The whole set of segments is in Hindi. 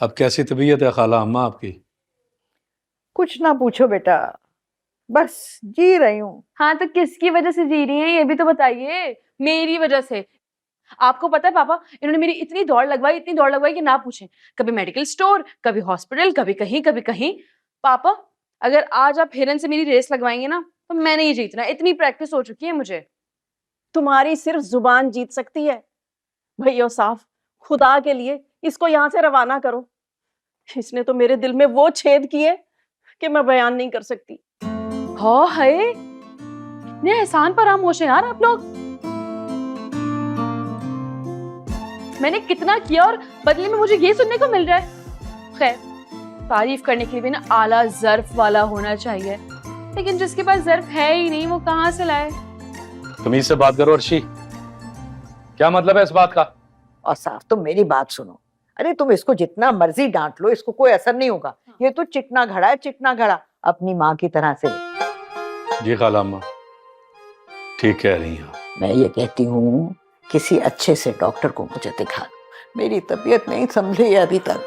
अब कैसी तबीयत है खाला अम्मा आपकी? कुछ ना पूछो बेटा, बस जी रही हूँ। हाँ तो किसकी वजह से जी रही हैं ये भी तो बताइए। मेरी वजह से। आपको पता है पापा, इन्होंने मेरी इतनी दौड़ लगवाई कि ना पूछें। कभी मेडिकल स्टोर, कभी हॉस्पिटल, कभी कहीं। पापा, अगर आज आप हिरन से मेरी रेस लगवाएंगे ना तो मैंने ही जीतना। इतनी प्रैक्टिस हो चुकी है मुझे। तुम्हारी सिर्फ जुबान जीत सकती है। भैया साफ, खुदा के लिए इसको यहाँ से रवाना करो। इसने तो मेरे दिल में वो छेद किए कि मैं बयान नहीं कर सकती। हाँ है, इतने एहसान पर आमोश हैं यार आप लोग। मैंने कितना किया और बदले में मुझे ये सुनने को मिल रहा है। खैर, तारीफ करने के लिए भी ना आला ज़र्फ वाला होना चाहिए, लेकिन जिसके पास ज़र्फ है ही नहीं वो कहाँ से लाए। तमीज से बात करो अर्शी, क्या मतलब है इस बात का? और साफ तुम मेरी बात सुनो। अरे तुम इसको जितना मर्जी डांट लो, इसको कोई असर नहीं होगा। ये तो चिकना घड़ा है, चिकना घड़ा, अपनी माँ की तरह से। जी खाला अम्मा, ठीक कह रही हैं। मैं ये कहती हूँ किसी अच्छे से डॉक्टर को मुझे दिखा दो, मेरी तबीयत नहीं संभली है अभी तक।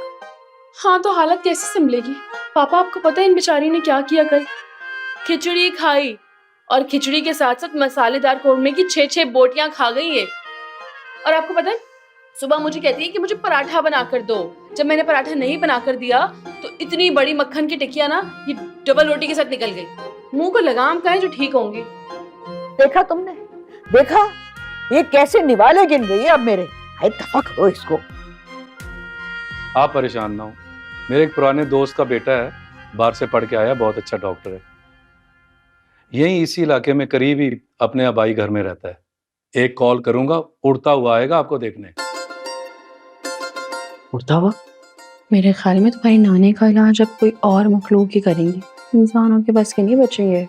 हाँ तो हालत कैसे संभलेगी? पापा, आपको पता है इन बेचारी ने क्या किया कल? खिचड़ी खाई और खिचड़ी के साथ साथ मसालेदार कौरमे की 6-6 बोटियां खा गई है। और आपको पता है, सुबह मुझे कहती है कि मुझे पराठा बना कर दो। जब मैंने पराठा नहीं बना कर दिया तो इतनी बड़ी मक्खन की टिकिया ना ये डबल रोटी के साथ निकल गई। मुंह को लगाम का है जो ठीक होंगी। देखा तुमने, देखा ये कैसे निवाले गिन रही है अब मेरे। हाय दफा करो इसको। आप परेशान ना हो, मेरे एक पुराने दोस्त का बेटा है, बाहर से पढ़ के आया, बहुत अच्छा डॉक्टर है। यहीं इसी इलाके में करीब ही अपने आबाई घर में रहता है। एक कॉल करूंगा, उड़ता हुआ आएगा आपको देखने। उड़ता हुआ? मेरे ख्याल में तुम्हारी नानी का इलाज अब कोई और मखलूक ही करेंगी, इंसानों के बस के नहीं बचेंगे।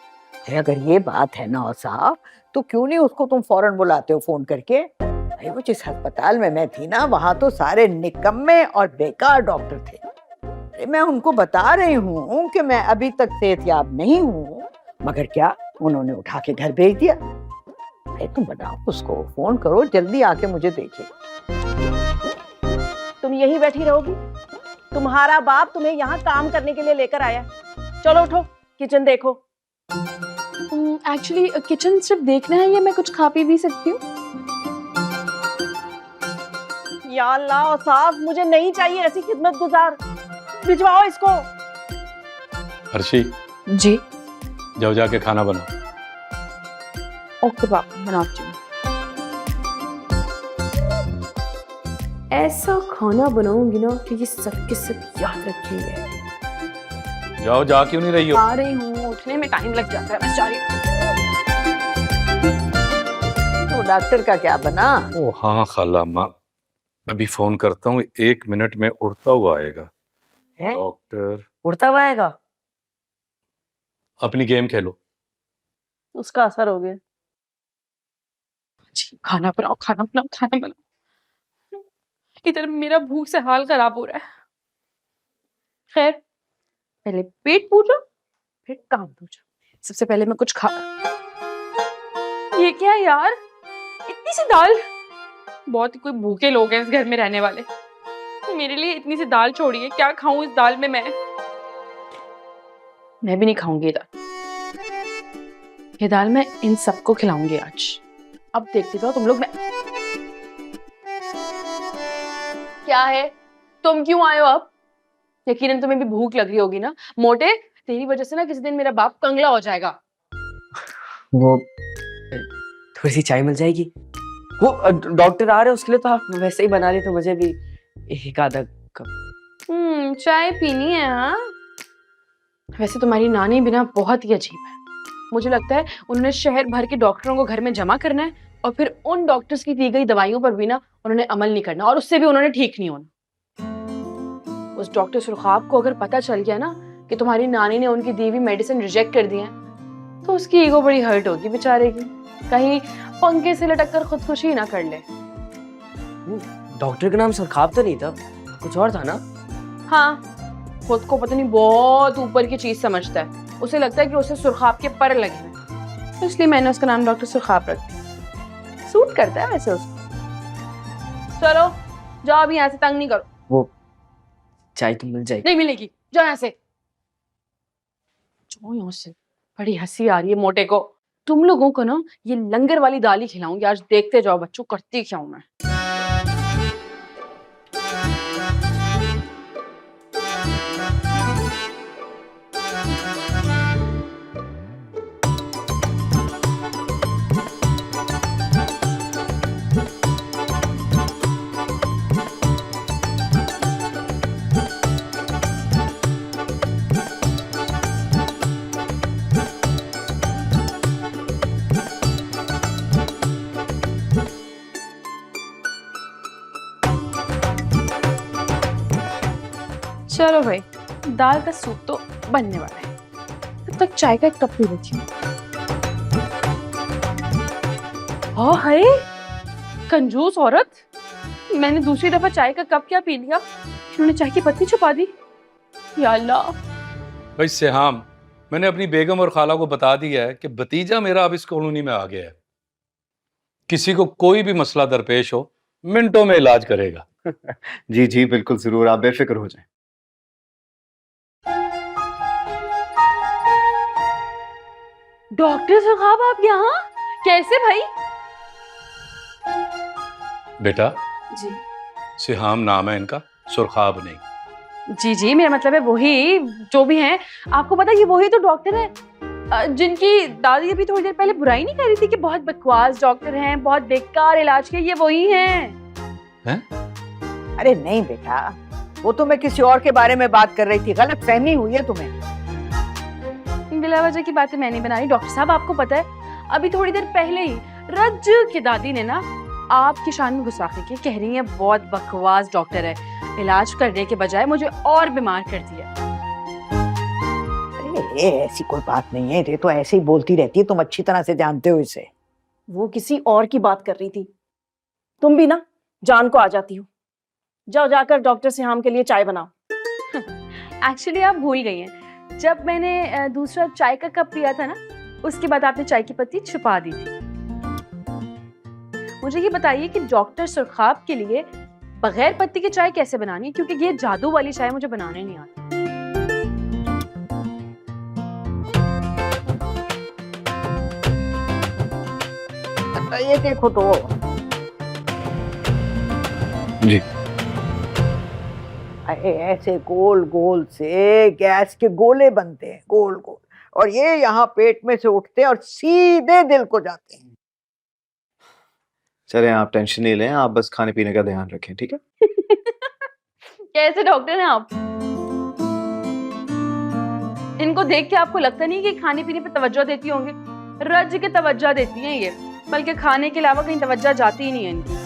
अगर ये बात है ना साहब, तो क्यों नहीं उसको तुम फौरन बुलाते हो फोन करके? भाई वो जिस अस्पताल में मैं थी ना, वहां तो सारे निकम्मे और बेकार डॉक्टर थे। अरे मैं उनको बता रही हूँ कि मैं अभी तक सेहतयाब नहीं हूँ, मगर क्या उन्होंने उठा के घर भेज दिया। भाई तुम बताओ, उसको फोन करो, जल्दी आके मुझे देखे। तुम यहीं बैठी रहोगी? तुम्हारा बाप तुम्हें यहाँ काम करने के लिए लेकर आया। चलो उठो, किचन देखो। एक्चुअली किचन सिर्फ देखना है या मैं कुछ खा पी भी सकती हूँ? या अल्लाह और साफ, मुझे नहीं चाहिए ऐसी खिदमत गुजार। भिजवाओ इसको। अर्शी, जी जाओ जाके खाना बनाओ। ओके पापा, बनाती हूँ। ऐसा खाना बनाऊंगी ना कि ये सब के सब याद रखेंगे। जाओ, जा क्यों नहीं रही हो? आ रही हूँ, उठने में टाइम लग जाता है, बस जा रही हूँ। तो डॉक्टर का क्या बना? ओ हाँ खाला अम्मा, अभी फोन करता हूँ, 1 मिनट में उड़ता हुआ आएगा। है? डॉक्टर, उड़ता हुआ आएगा? अपनी गेम खेलो। उसका असर हो गया। खाना बनाओ, खाना बनाओ, खाना बनाओ। इधर मेरा भूख से हाल खराब हो रहा है। खैर, पहले पेट पूजो फिर काम पूजो। सबसे पहले मैं कुछ खा। ये क्या है यार, इतनी सी दाल? बहुत ही कोई भूखे लोग हैं इस घर में रहने वाले। मेरे लिए इतनी सी दाल छोड़िए, क्या खाऊं इस दाल में मैं भी नहीं खाऊंगी ये दाल। ये दाल मैं इन सबको खिलाऊंगी आज। अब देखते जाओ तुम लोग। मैं क्या है, तुम क्यों आए हो अब? यकीनन तुम्हें भी भूख लग रही होगी ना। मोटे, तेरी वजह से ना किसी दिन मेरा बाप कंगला हो जाएगा। वो थोड़ी सी चाय मिल जाएगी? वो डॉक्टर आ रहे हैं, उसके लिए तो आप वैसे ही बना रहे, तो मुझे भी एक आधा कप। चाय पीनी है? हाँ, वैसे तुम्हारी नानी भी ना बहुत ही अजीब है। मुझे लगता है उन्होंने शहर भर के डॉक्टरों को घर में जमा करना है और फिर उन डॉक्टर्स की दी गई दवाइयों पर भी ना उन्होंने अमल नहीं करना, और उससे भी उन्होंने ठीक नहीं होना। उस डॉक्टर सुरखाब को अगर पता चल गया ना कि तुम्हारी नानी ने उनकी दी हुई मेडिसिन रिजेक्ट कर दी है, तो उसकी ईगो बड़ी हर्ट होगी बेचारे की। कहीं पंखे से लटक कर खुदकुशी ना कर ले। डॉक्टर का नाम सुरखाब तो नहीं था, कुछ और था ना? हाँ, खुद को पता नहीं बहुत ऊपर की चीज समझता है। उसे लगता है कि उसे सुरखाब के पर लगे हैं, तो इसलिए मैंने उसका नाम डॉक्टर सुरखाब रख दिया। सूट करता है वैसे उसको। चलो जाओ, अभी यहाँ से तंग नहीं करो। वो चाय तो मिल जाएगी। नहीं मिलेगी, जाओ यहाँ से, जाओ यहाँ से। बड़ी हंसी आ रही है मोटे को। तुम लोगों को ना ये लंगर वाली दाल ही खिलाऊंगी आज, देखते जाओ बच्चों, करती क्या हूं मैं। चलो भाई, दाल का सूप तो बनने वाला है, तब तक चाय का एक कप पी लेती हूँ। हाँ हाय, कंजूस औरत, मैंने दूसरी दफा चाय का कप क्या पी लिया, इन्होंने चाय की पत्ती छुपा दी। या अल्लाह। भाई सिहाम, मैंने अपनी बेगम और खाला को बता दिया है कि भतीजा मेरा अब इस कॉलोनी में आ गया है। किसी को कोई भी मसला दरपेश हो, मिनटों में इलाज करेगा। जी जी बिल्कुल जरूर, आप बेफिक्र हो जाएं। डॉक्टर साहब आप यहाँ कैसे भाई? बेटा, जी सिहाम नाम है इनका, सुरखाब नहीं। जी जी, मेरा मतलब है वही जो भी हैं। आपको पता है ये वही तो डॉक्टर है जिनकी दादी अभी थोड़ी देर पहले बुराई नहीं कर रही थी कि बहुत बकवास डॉक्टर हैं, बहुत बेकार इलाज के, ये वही हैं। अरे नहीं बेटा, वो तो मैं किसी और के बारे में बात कर रही थी, गलत फहमी हुई है तुम्हें। बिला वजह की बातें मैं नहीं बना रही डॉक्टर साहब। आपको पता है अभी थोड़ी देर पहले ही रज की दादी ने ना आपकी शान में गुस्ताखी की, कह रही है बहुत बकवास डॉक्टर है, इलाज करने के बजाय मुझे और बीमार कर दिया। अरे ऐसी कोई बात नहीं है, ये तो ऐसे ही बोलती रहती है, तुम अच्छी तरह से जानते हो इसे। वो किसी और की बात कर रही थी, तुम भी ना जान को आ जाती हो। जाओ जाकर डॉक्टर सिहाम के लिए चाय बनाओ। एक्चुअली आप भूल गई हैं, जब मैंने दूसरा चाय का कप पिया था ना, उसके बाद आपने चाय की पत्ती छुपा दी थी। मुझे ये बताइए कि डॉक्टर सुरखाब के लिए बगैर पत्ती की चाय कैसे बनानी है, क्योंकि ये जादू वाली चाय मुझे बनाने नहीं आती। ये देखो तो जी ऐसे गोल गोल से गैस के गोले बनते हैं, गोल गोल, और ये यहाँ पेट में से उठते हैं और सीधे दिल को जाते हैं। चलें, आप टेंशन नहीं लें, आप बस खाने पीने का ध्यान रखें, ठीक है? कैसे डॉक्टर हैं आप? इनको देख के आपको लगता नहीं कि खाने पीने पे तवज्जो देती होंगी? रज के तवज्जो देती हैं ये, बल्कि खाने के अलावा कहीं तवज्जो जाती ही नहीं है इनकी।